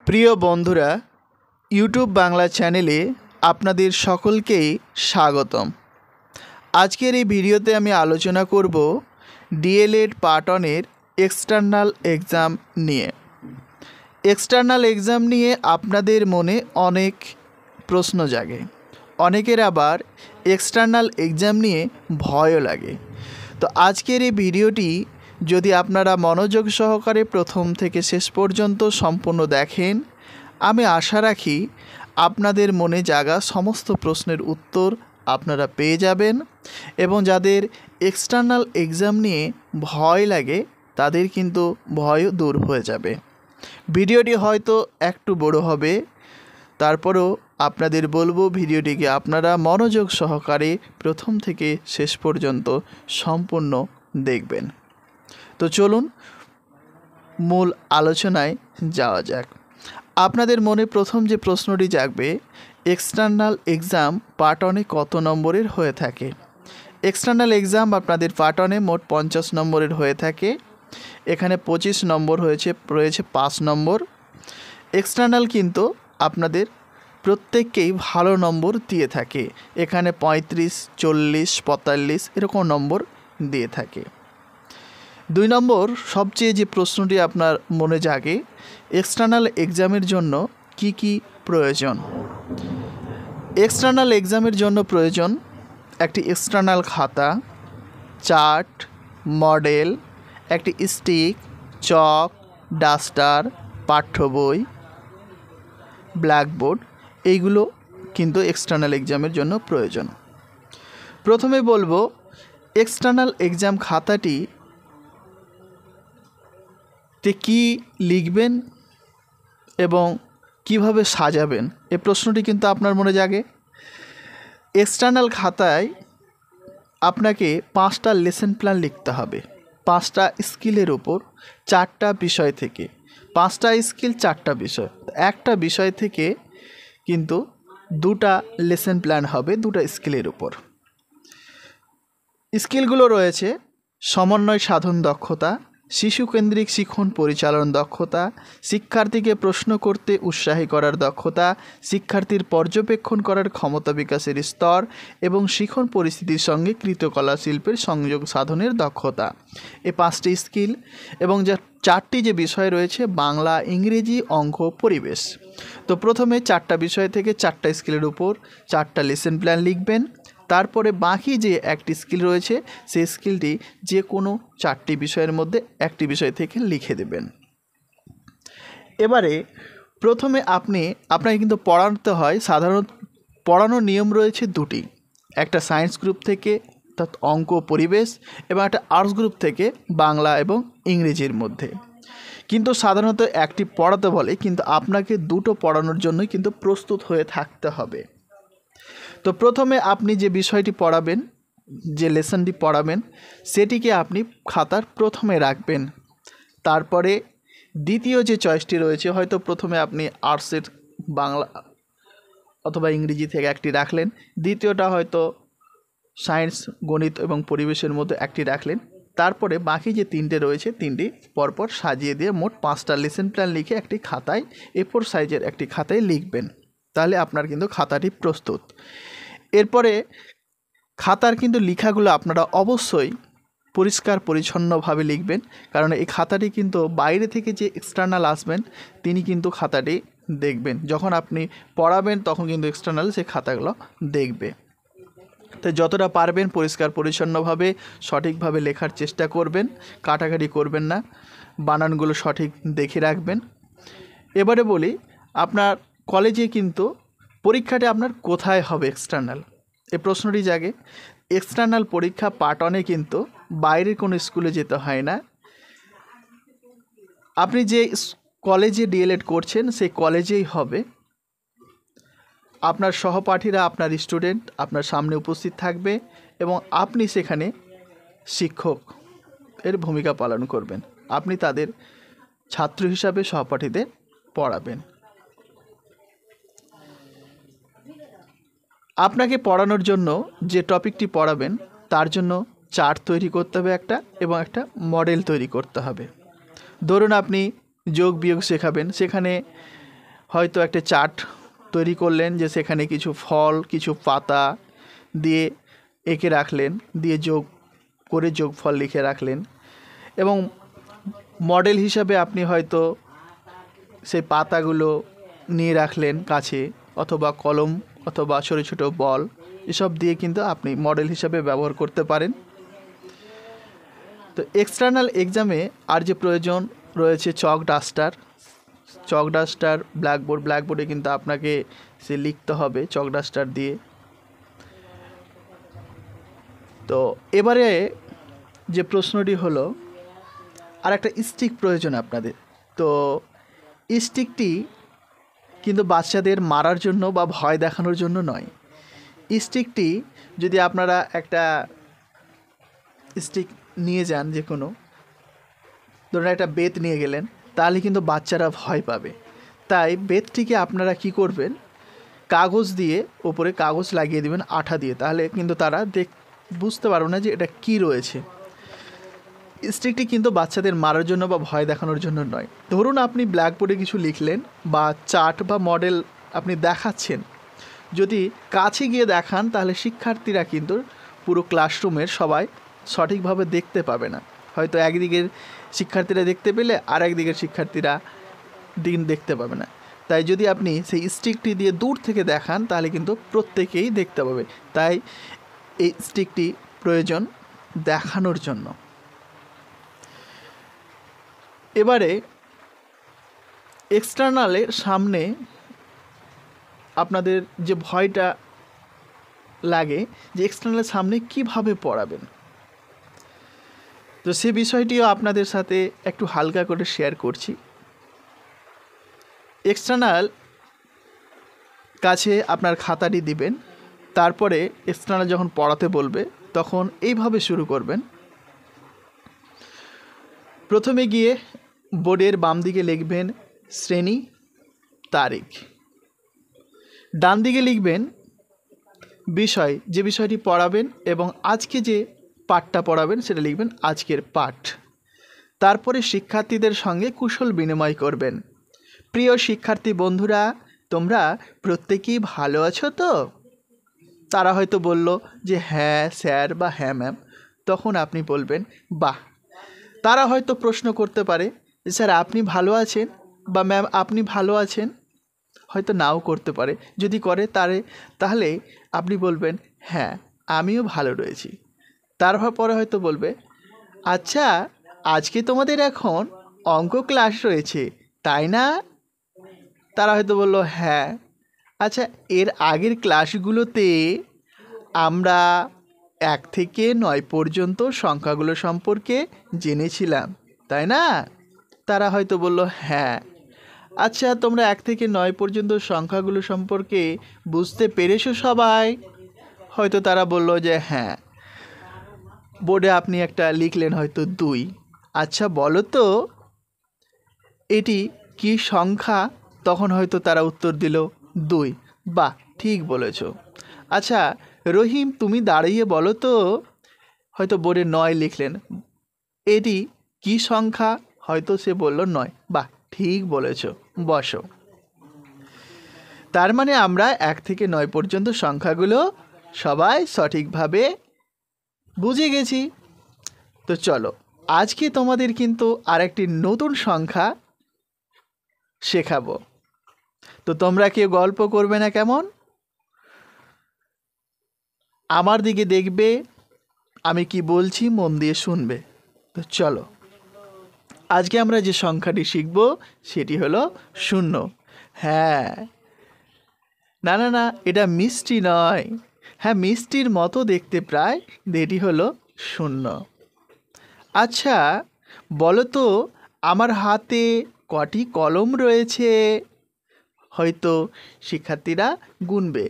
প্রিয় বন্ধুরা, ইউটিউব বাংলা চ্যানেলে আপনাদের সকলকেই স্বাগতম। আজকের এই ভিডিওতে আমি আলোচনা করব ডিএলএড পার্ট 1-এর এক্সটার্নাল এক্সাম নিয়ে। এক্সটার্নাল এক্সাম নিয়ে আপনাদের মনে অনেক প্রশ্ন জাগে, অনেকের আবার এক্সটার্নাল এক্সাম নিয়ে ভয়ও লাগে। তো আজকের এই ভিডিওটি যদি আপনারা মনোযোগ সহকারে প্রথম থেকে শেষ পর্যন্ত সম্পূর্ণ দেখেন, আমি আশা রাখি আপনাদের মনে জাগা সমস্ত প্রশ্নের উত্তর আপনারা পেয়ে যাবেন এবং যাদের এক্সটার্নাল এক্সাম নিয়ে ভয় লাগে তাদের কিন্তু ভয়ও দূর হয়ে যাবে। ভিডিওটি হয়তো একটু বড় হবে, তারপরেও আপনাদের বলবো ভিডিওটিকে আপনারা মনোযোগ সহকারে প্রথম থেকে শেষ পর্যন্ত সম্পূর্ণ দেখবেন। তো চলুন মূল আলোচনায় যাওয়া যাক। আপনাদের মনে প্রথম যে প্রশ্নটি জাগবে, এক্সটার্নাল এক্সাম পার্ট 1-এ কত নম্বরের হয়ে থাকে? এক্সটার্নাল এক্সাম আপনাদের পার্ট 1-এ মোট 50 নম্বরের হয়ে থাকে। এখানে 25 নম্বর রয়েছে 5 নম্বর। এক্সটার্নাল কিন্তু আপনাদের প্রত্যেককেই ভালো নম্বর দিয়ে থাকে। এখানে 35, 40, 45 এরকম নম্বর দিয়ে থাকে। 2 নম্বর সবচেয়ে যে প্রশ্নটি আপনার মনে জাগে, এক্সটার্নাল এক্সামের জন্য কি কি প্রয়োজন? এক্সটার্নাল এক্সামের জন্য প্রয়োজন একটি এক্সটার্নাল খাতা, চার্ট, মডেল, একটি স্টিক, চক, ডাস্টার, পাঠ্য বই, ব্ল্যাকবোর্ড, এইগুলো কিন্তু এক্সটার্নাল এক্সামের জন্য প্রয়োজন। প্রথমে বলবো এক্সটার্নাল এক্সাম খাতাটি কি লিখবেন এবং কিভাবে সাজাবেন, এই প্রশ্নটি কিন্তু আপনার মনে জাগে। এক্সটার্নাল খাতায় আপনাকে 5টা লেসন প্ল্যান লিখতে হবে, 5টা স্কিলের উপর 4টা বিষয় থেকে। 5টা স্কিল 4টা বিষয়, একটা বিষয় থেকে কিন্তু 2টা লেসন প্ল্যান হবে 2টা স্কিলের উপর। স্কিলগুলো রয়েছে সমন্বয় সাধন দক্ষতা, শিশুকেন্দ্রিক শিক্ষণ পরিচালন দক্ষতা, শিক্ষার্থীকে প্রশ্ন করতে উৎসাহী করার দক্ষতা, শিক্ষার্থীর পর্যবেক্ষণ করার ক্ষমতা বিকাশের স্তর এবং শিখন পরিস্থিতির সঙ্গে কৃতকলা শিল্পের সংযোগ সাধনের দক্ষতা। এই 5টি স্কিল এবং যা 4টি যে বিষয় রয়েছে, বাংলা, ইংরেজি, অঙ্ক, পরিবেশ। তো প্রথমে 4টা বিষয় থেকে 4টা স্কিলের উপর 4টা লেসন প্ল্যান লিখবেন। তারপরে বাকি যে একটি স্কিল রয়েছে সেই স্কিলটি যে কোনো 4টি বিষয়ের মধ্যে একটি বিষয় থেকে লিখে দেবেন। এবারে প্রথমে আপনাকে কিন্তু পড়াতে হয়, সাধারণত পড়ানোর নিয়ম রয়েছে 2টি, একটা সায়েন্স গ্রুপ থেকে অর্থাৎ অঙ্ক, পরিবেশ, এবং একটা আর্টস গ্রুপ থেকে বাংলা এবং ইংরেজির মধ্যে। কিন্তু সাধারণত একটি পড়াতে বলে, কিন্তু আপনাকে 2টো পড়ানোর জন্যই কিন্তু প্রস্তুত হয়ে থাকতে হবে। তো প্রথমে আপনি যে বিষয়টি পড়াবেন, যে লেসনটি পড়াবেন, সেটিকে আপনি খাতার প্রথমে রাখবেন। তারপরে দ্বিতীয় যে চয়েসটি রয়েছে, হয়তো প্রথমে আপনি আর্টসের বাংলা অথবা ইংরেজি থেকে একটি রাখলেন, দ্বিতীয়টা হয়তো সায়েন্স, গণিত এবং পরিবেশের মধ্যে একটি রাখলেন, তারপরে বাকি যে 3টে রয়েছে 3টি পরপর সাজিয়ে দিয়ে মোট 5টা লেসন প্ল্যান লিখে একটি খাতায় A4 সাইজের একটি খাতায় লিখবেন। তাহলে আপনার কিন্তু খাতাটি প্রস্তুত। এরপরে খাতার কিন্তু লেখাগুলো আপনারা অবশ্যই পরিষ্কার পরিচ্ছন্নভাবে লিখবেন, কারণ এই খাতাটি কিন্তু বাইরে থেকে যে এক্সটার্নাল আসবেন তিনি কিন্তু খাতাটি দেখবেন। যখন আপনি পড়াবেন তখন কিন্তু এক্সটার্নাল সেই খাতাগুলো দেখবে। তো যতটা পারবেন পরিষ্কার পরিচ্ছন্নভাবে সঠিকভাবে লেখার চেষ্টা করবেন, কাটাকাটি করবেন না, বানানগুলো সঠিক দেখে রাখবেন। এবারে বলি, আপনার কলেজে কিন্তু পরীক্ষাটি আপনার কোথায় হবে এক্সটার্নাল, এই প্রশ্নটি জাগে। এক্সটার্নাল পরীক্ষা পার্ট 1-এ কিন্তু বাইরের কোনো স্কুলে যেতে হয় না। আপনি যে কলেজে ডিএলএড করছেন সেই কলেজেই হবে। আপনার সহপাঠীরা, আপনার স্টুডেন্ট আপনার সামনে উপস্থিত থাকবে এবং আপনি সেখানে শিক্ষক এর ভূমিকা পালন করবেন। আপনি তাদের ছাত্র হিসাবে সহপাঠীদের পড়াবেন। আপনাকে পড়ানোর জন্য যে টপিকটি পড়াবেন তার জন্য চার্ট তৈরি করতে হবে একটা, এবং একটা মডেল তৈরি করতে হবে। ধরুন আপনি যোগ বিয়োগ শেখাবেন, সেখানে হয়তো একটা চার্ট তৈরি করলেন যে সেখানে কিছু ফল কিছু পাতা দিয়ে এঁকে রাখলেন, দিয়ে যোগ করে যোগফল লিখে রাখলেন, এবং মডেল হিসাবে আপনি হয়তো সেই পাতাগুলো নিয়ে রাখলেন কাছে, অথবা কলম অথবা ছোটো ছোটো বল, এসব দিয়ে কিন্তু আপনি মডেল হিসাবে ব্যবহার করতে পারেন। তো এক্সটার্নাল এক্সামে আর যে প্রয়োজন রয়েছে চক ডাস্টার, ব্ল্যাকবোর্ডে কিন্তু আপনাকে সে লিখতে হবে চক ডাস্টার দিয়ে। তো এবারে যে প্রশ্নটি হলো, আর একটা স্টিক প্রয়োজন আপনাদের। তো স্টিকটি কিন্তু বাচ্চাদের মারার জন্য বা ভয় দেখানোর জন্য নয়। স্টিকটি যদি আপনারা একটা স্টিক নিয়ে যান, যে কোনো ধরুন একটা বেত নিয়ে গেলেন, তাহলে কিন্তু বাচ্চারা ভয় পাবে। তাই বেতটিকে আপনারা কি করবেন, কাগজ দিয়ে ওপরে কাগজ লাগিয়ে দেবেন আঠা দিয়ে, তাহলে কিন্তু তারা বুঝতে পারবে না যে এটা কি রয়েছে। স্টিকটি কিন্তু বাচ্চাদের মারার জন্য বা ভয় দেখানোর জন্য নয়। ধরুন আপনি ব্ল্যাকবোর্ডে কিছু লিখলেন বা চার্ট বা মডেল আপনি দেখাচ্ছেন, যদি কাছে গিয়ে দেখান তাহলে শিক্ষার্থীরা কিন্তু পুরো ক্লাসরুমের সবাই সঠিকভাবে দেখতে পাবে না। হয়তো একদিকের শিক্ষার্থীরা দেখতে পেলে আর একদিকের শিক্ষার্থীরা দেখতে পাবে না। তাই যদি আপনি সেই স্টিকটি দিয়ে দূর থেকে দেখান তাহলে কিন্তু প্রত্যেকেই দেখতে পাবে। তাই এই স্টিকটি প্রয়োজন দেখানোর জন্য। এবারে এক্সটার্নালের সামনে আপনাদের যে ভয়টা লাগে যে এক্সটার্নালের সামনে কিভাবে পড়াবেন, তো সে বিষয়টিও আপনাদের সাথে একটু হালকা করে শেয়ার করছি। এক্সটার্নাল কাছে আপনার খাতাটি দিবেন, তারপরে এক্সটার্নাল যখন পড়াতে বলবে তখন এইভাবে শুরু করবেন। প্রথমে গিয়ে বোর্ডের বাম দিকে লিখবেন শ্রেণী, তারিখ। ডান দিকে লিখবেন বিষয়, যে বিষয়টি পড়াবেন, এবং আজকে যে পাঠটা পড়াবেন সেটা লিখবেন আজকের পাঠ। তারপরে শিক্ষার্থীদের সঙ্গে কুশল বিনিময় করবেন। প্রিয় শিক্ষার্থী বন্ধুরা, তোমরা প্রত্যেকেই ভালো আছো তো? তারা হয়তো বলল যে হ্যাঁ স্যার বা হ্যাঁ ম্যাম, তখন আপনি বলবেন বাহ। তারা হয়তো প্রশ্ন করতে পারে যে স্যার আপনি ভালো আছেন, বা ম্যাম আপনি ভালো আছেন, হয়তো নাও করতে পারে। যদি করে তাহলে আপনি বলবেন হ্যাঁ আমিও ভালো রয়েছি। তারপরে হয়তো বলবে আচ্ছা আজকে তোমাদের এখন অঙ্ক ক্লাস রয়েছে তাই না? তারা হয়তো বলল হ্যাঁ। আচ্ছা এর আগের ক্লাসগুলোতে আমরা 1 থেকে 9 পর্যন্ত সংখ্যাগুলো সম্পর্কে জেনেছিলাম তাই না? তারা হয়তো বলল হ্যাঁ। আচ্ছা তোমরা 1 থেকে 9 পর্যন্ত সংখ্যাগুলো সম্পর্কে বুঝতে পেরেছো সবাই? হয়তো তারা বলল যে হ্যাঁ। বোর্ডে আপনি একটা লিখলেন হয়তো 2। আচ্ছা বলো তো এটি কি সংখ্যা? তখন হয়তো তারা উত্তর দিল 2। বাহ ঠিক বলেছো। আচ্ছা রহিম তুমি দাঁড়িয়ে বলো তো, হয়তো বোর্ডে 9 লিখলেন, এটি কি সংখ্যা? হয়তো সে বলল 9। বাহ ঠিক বলেছো, বসো। তার মানে আমরা 1 থেকে 9 পর্যন্ত সংখ্যাগুলো সবাই সঠিকভাবে বুঝে গেছি। তো চলো আজকে তোমাদের কিন্তু আরেকটি নতুন সংখ্যা শেখাবো। তো তোমরা কেউ গল্প করবে না কেমন? আমার দিকে দেখবে, আমি কি বলছি মন দিয়ে শুনবে। তো চলো আজকে আমরা যে সংখ্যাটি শিখব সেটি হলো 0। হ্যাঁ না না না, এটা মিষ্টি নয়। হ্যাঁ মিষ্টির মতো দেখতে প্রায়, এটি হলো 0। আচ্ছা বলো তো আমার হাতে কটি কলম রয়েছে? হয়তো শিক্ষার্থীরা গুনবে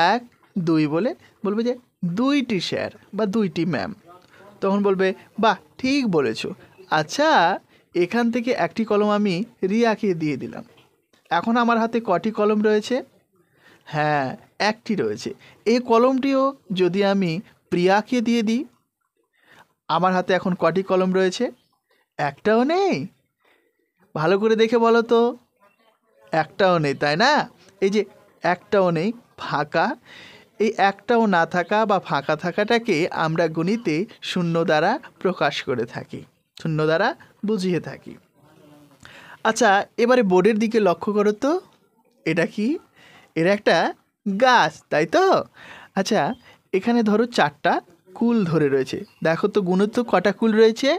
1 2 বলে বলবে যে 2টি স্যার বা 2টি ম্যাম। তখন বলবে বাহ ঠিক বলেছো। আচ্ছা এখান থেকে একটি কলম আমি রিয়াকে দিয়ে দিলাম। এখন আমার হাতে কটি কলম রয়েছে? হ্যাঁ 1টি রয়েছে। এই কলমটিও যদি আমি প্রিয়াকে দিয়ে দিই, আমার হাতে এখন কটি কলম রয়েছে? একটাও নেই। ভালো করে দেখে বলো তো। একটাও নেই, তাই না? এই যে একটাও নেই, ফাঁকা, এই একটাও না থাকা বা ফাঁকা থাকাটাকে আমরা গণিতে শূন্য দ্বারা প্রকাশ করে থাকি, শূন্য দ্বারা বুঝিয়ে থাকি। আচ্ছা, এবারে বোর্ডের দিকে লক্ষ্য করো তো, এটা কি? এর একটা গাছ, তাই তো? আচ্ছা, এখানে ধরো 4টা কুল ধরে রয়েছে, দেখো তো গুনো তো কটা কুল রয়েছে।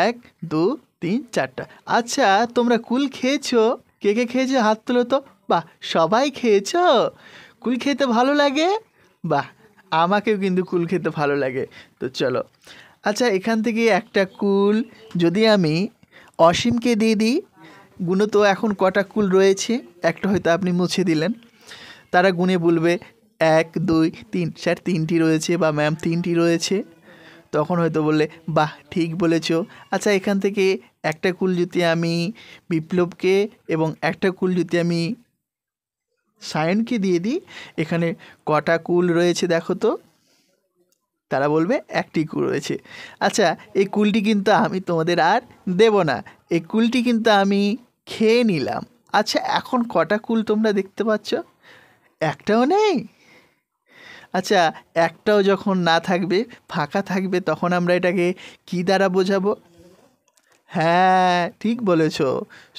1 2 3 4টা। আচ্ছা, তোমরা কুল খেয়েছো? কে কে খেয়েছো হাত তুলো তো। বাহ, সবাই খেয়েছো। কুল খেতে ভালো লাগে? বাহ, আমাকেও কিন্তু কুল খেতে ভালো লাগে। তো চলো, আচ্ছা এখান থেকে একটা কুল যদি আমি অসীমকে দিয়ে দিই, গুনো তো এখন কটা কুল রয়েছে, একটা হয়তো আপনি মুছে দিলেন, তারা গুনে বলবে 1 2 3, স্যার 3টি রয়েছে বা ম্যাম 3টি রয়েছে। তখন হয়তো বললে বাহ, ঠিক বলেছো। আচ্ছা, এখান থেকে একটা কুল যদি আমি বিপ্লবকে এবং একটা কুল যদি আমি সায়নকে দিয়ে দিই, এখানে কটা কুল রয়েছে দেখো তো। তারা বলবে 1টি কুল রয়েছে। আচ্ছা, এই কুলটি কিন্তু আমি তোমাদের আর দেব না, এই কুলটি কিন্তু আমি খেয়ে নিলাম। আচ্ছা, এখন কটা কুল তোমরা দেখতে পাচ্ছ? একটাও নেই। আচ্ছা, একটাও যখন না থাকবে, ফাঁকা থাকবে, তখন আমরা এটাকে কি দ্বারা বোঝাবো? হ্যাঁ, ঠিক বলেছ,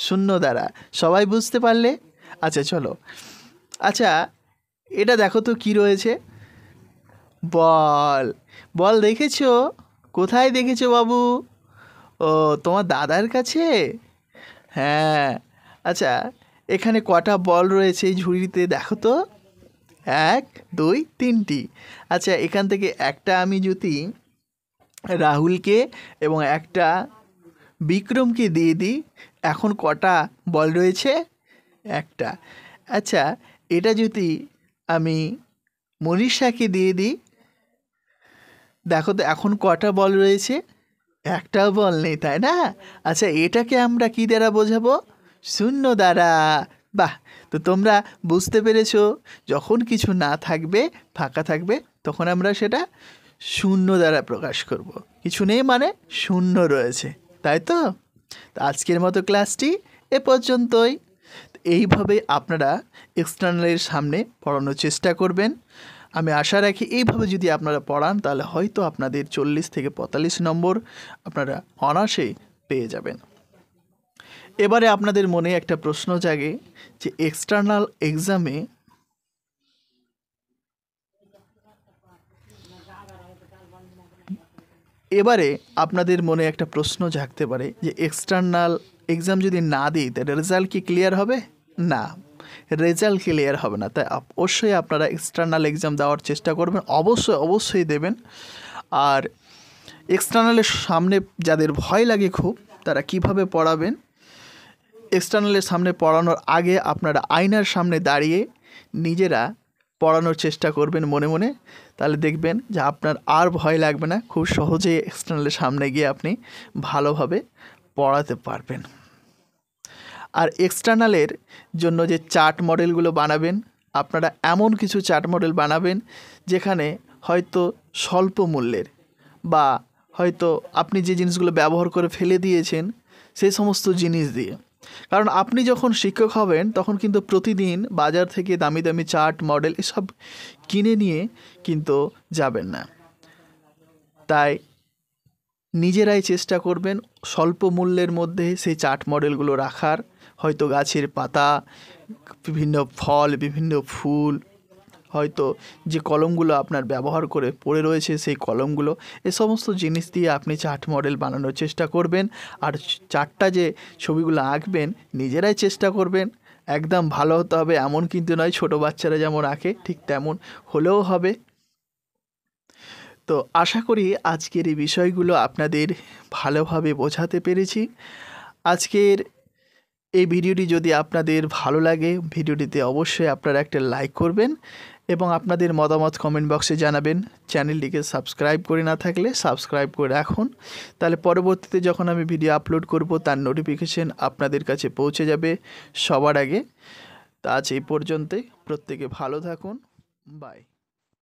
শূন্য দ্বারা। সবাই বুঝতে পারলে? আচ্ছা চলো, আচ্ছা এটা দেখো তো কি রয়েছে। বল, বল দেখেছো? কোথায় দেখেছো বাবু? ও, তোমার দাদার কাছে? হ্যাঁ। আচ্ছা, এখানে কটা বল রয়েছে এই ঝুড়িতে দেখো তো। 1 2 3টি। আচ্ছা, এখান থেকে একটা আমি যদি রাহুলকে এবং একটা বিক্রমকে দিয়ে দিই, এখন কটা বল রয়েছে? একটা। আচ্ছা, এটা যদি আমি মনীষাকে দিয়ে দিই, দেখো তো এখন কটা বল রয়েছে? একটাও বল নেই, তাই না? আচ্ছা, এটাকে আমরা কি দ্বারা বোঝাবো? শূন্য দ্বারা। বাহ, তো তোমরা বুঝতে পেরেছো, যখন কিছু না থাকবে, ফাঁকা থাকবে, তখন আমরা সেটা শূন্য দ্বারা প্রকাশ করব। কিছু নেই মানে শূন্য রয়েছে, তাই তো? তো আজকের মতো ক্লাসটি এ পর্যন্তই। এইভাবে আপনারা এক্সটার্নালের সামনে পড়ানোর চেষ্টা করবেন। আমি আশা রাখি এইভাবে যদি আপনারা পড়ান, তাহলে হয়তো আপনাদের 40 থেকে 45 নম্বর আপনারা অনায়াসেই পেয়ে যাবেন। এবারে আপনাদের মনে একটা প্রশ্ন জাগে যে এক্সটার্নাল এক্সামে এবারে আপনাদের মনে একটা প্রশ্ন জাগতে পারে যে এক্সটার্নাল এক্সাম যদি না দিই, তাহলে রেজাল্ট কি ক্লিয়ার হবে? না, রেজাল্ট ক্লিয়ার হবে না। তাই অবশ্যই আপনারা এক্সটার্নাল এক্সাম দেওয়ার চেষ্টা করবেন, অবশ্যই অবশ্যই দেবেন। আর এক্সটার্নালের সামনে যাদের ভয় লাগে খুব, তারা কিভাবে পড়াবেন? এক্সটার্নালের সামনে পড়ানোর আগে আপনারা আয়নার সামনে দাঁড়িয়ে নিজেরা পড়ানোর চেষ্টা করবেন মনে মনে, তাহলে দেখবেন যে আপনার আর ভয় লাগবে না, খুব সহজেই এক্সটার্নালের সামনে গিয়ে আপনি ভালোভাবে পড়াতে পারবেন। আর এক্সটার্নালের জন্য যে চার্ট মডেলগুলো বানাবেন, আপনারা এমন কিছু চার্ট মডেল বানাবেন যেখানে হয়তো স্বল্প মূল্যের বা হয়তো আপনি যে জিনিসগুলো ব্যবহার করে ফেলে দিয়েছেন সেই সমস্ত জিনিস দিয়ে, কারণ আপনি যখন শিক্ষক হবেন তখন কিন্তু প্রতিদিন বাজার থেকে দামি দামি চার্ট মডেল এসব কিনে নিয়ে কিন্তু যাবেন না। তাই নিজেরাই চেষ্টা করবেন স্বল্প মূল্যের মধ্যে সেই চার্ট মডেলগুলো রাখার, হয়তো গাছের পাতা, বিভিন্ন ফল, বিভিন্ন ফুল, হয়তো যে কলমগুলো আপনার ব্যবহার করে পড়ে রয়েছে সেই কলমগুলো, এ সমস্ত জিনিস দিয়ে আপনি চার্ট মডেল বানানোর চেষ্টা করবেন। আর চার্টটা যে ছবিগুলো আঁকবেন নিজেরাই চেষ্টা করবেন, একদম ভালো হতে হবে এমন কিন্তু নয়, ছোটো বাচ্চারা যেমন আঁকে ঠিক তেমন হলেও হবে। তো আশা করি আজকের এই বিষয়গুলো আপনাদের ভালোভাবে বোঝাতে পেরেছি। আজকের এই ভিডিওটি যদি আপনাদের ভালো লাগে, ভিডিওটিতে অবশ্যই আপনারা একটা লাইক করবেন এবং আপনাদের মতামত কমেন্ট বক্সে জানাবেন। চ্যানেলটিকে সাবস্ক্রাইব করে না থাকলে সাবস্ক্রাইব করে রাখুন, তাহলে পরবর্তীতে যখন আমি ভিডিও আপলোড করব তার নোটিফিকেশন আপনাদের কাছে পৌঁছে যাবে সবার আগে। তা আজ এই পর্যন্তই, প্রত্যেকে ভালো থাকুন, বাই।